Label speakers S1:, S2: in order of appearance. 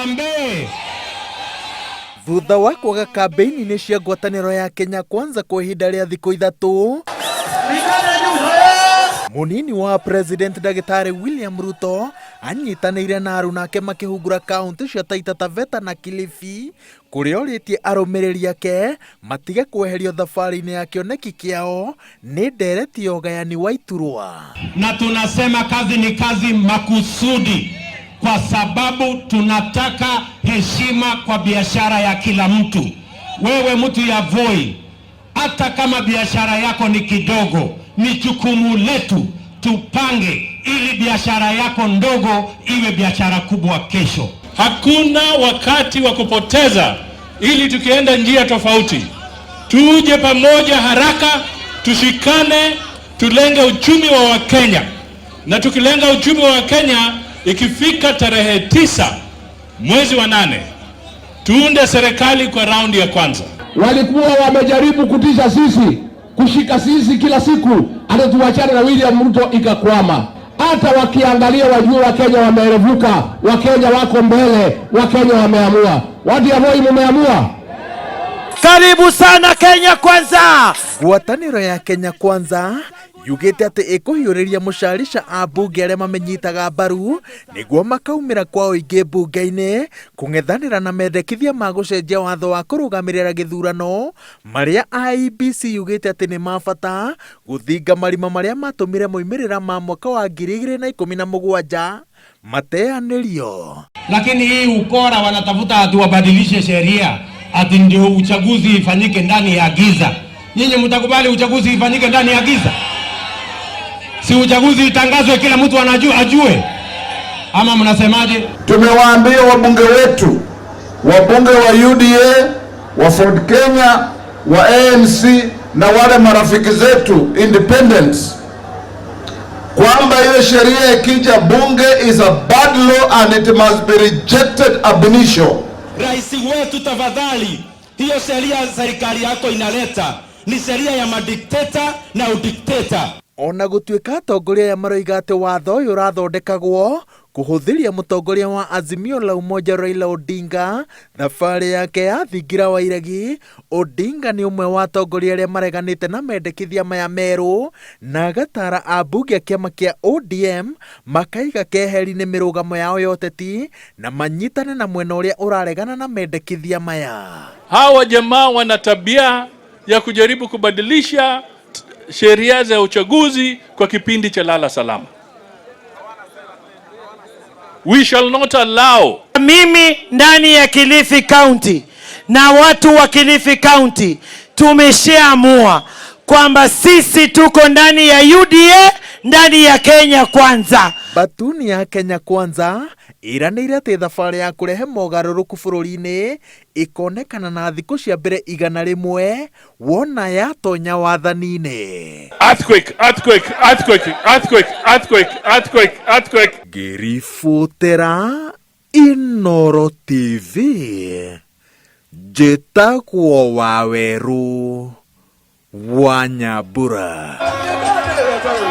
S1: Harambee.
S2: Thutha wa kwaga kambĩini cia ngwatanĩro ya Kenya Kwanza kwa ihinda rĩa thikũ ithatũ, munini wa President Dagitari William Ruto anyitanĩire na aruna ake makĩhungura kaunti cia Taita Taveta na Kilifi, kũrĩa orĩtie arũmĩrĩri ake matige kweherio thabarĩ-inĩ ya kĩoneki kĩao nĩ ndereti ya ũgayani wa iturwa.
S1: Na tunasema kazi ni kazi makusudi, kwa sababu tunataka heshima kwa biashara ya kila mtu. Wewe mtu ya Voi, hata kama biashara yako ni kidogo, ni jukumu letu tupange ili biashara yako ndogo iwe biashara kubwa kesho.
S3: Hakuna wakati wa kupoteza, ili tukienda njia tofauti tuje pamoja haraka, tushikane, tulenge uchumi wa Wakenya. Na tukilenga uchumi wa Wakenya, ikifika tarehe 9 mwezi wa 8 tuunde serikali kwa raundi ya kwanza.
S4: Walikuwa wamejaribu kutisha sisi, kushika sisi kila siku, hata tuachane na William Ruto ikakwama. Hata wakiangalia wajua Wakenya wamerevuka, Wakenya wako mbele, Wakenya wameamua. Watu ya Voi mumeamua.
S2: Karibu sana Kenya Kwanza. Ngwatanĩro ya Kenya Kwanza yugĩte atĩ ĩkũhiũrĩria mũcarica a mbunge arĩa mamenyitaga mbaru nĩguo makaumĩra kwa ũingĩ mbunge-inĩ kũng'ethanĩra na mendekithia ma gũcenjia watho wa kũrũgamĩrĩra gĩthurano marĩa IEBC yugĩte atĩ nĩ mabata gũthinga marima marĩa matũmire moimĩrĩra ma mwaka wa 2017 mateanĩrio.
S1: Lakini hii ukora wanatafuta atuwabadilishe sheria ati ndio uchaguzi ifanyike ndani ya giza. Nyinyi mtakubali uchaguzi ifanyike ndani ya giza? Si uchaguzi itangazwe kila mtu ajue? Ama mnasemaje?
S4: Tumewaambia wabunge wetu, wabunge wa UDA, wa Ford Kenya, wa ANC na wale marafiki zetu independents, kwamba hiyo sheria ikija bunge is a bad law and it must be rejected ab initio.
S1: Rais wetu, tafadhali, hiyo sheria serikali yako inaleta ni sheria ya madikteta na udikteta.
S2: Ona gũtuĩka atongoria ya maroiga atĩ watho ũyũ ũrathondekagwo kũhũthĩria mũtongoria wa Azimio la Umoja Raila Odinga thabarĩ yake ya thingira wa iregi, Odinga nĩ ũmwe wa atongoria arĩa mareganĩte na mendekithia maya merũ na agatara ambunge a kĩama kĩa ODM makaiga keheri-inĩ mĩrũgamo yao ya ũteti na manyitane na mwena ũrĩa ũraregana na mendekithia maya.
S3: Hawa jamaa wana tabia ya kujaribu kubadilisha sheria za uchaguzi kwa kipindi cha lala salama. We shall not allow.
S5: Mimi ndani ya Kilifi County na watu wa Kilifi County tumeshaamua kwamba sisi tuko ndani ya UDA, ndani ya Kenya Kwanza.
S2: Batuni ya Kenya Kwanza iranĩire atĩ thabarĩ ya kũrehe mogarũrũku bũrũri-inĩ ikonekana na thikũ cia mbere 100 wona yatonya wathani-inĩ.
S3: Earthquake.
S2: Ngĩribotera Inooro TV, njĩtagwo Waweru wa Nyambura.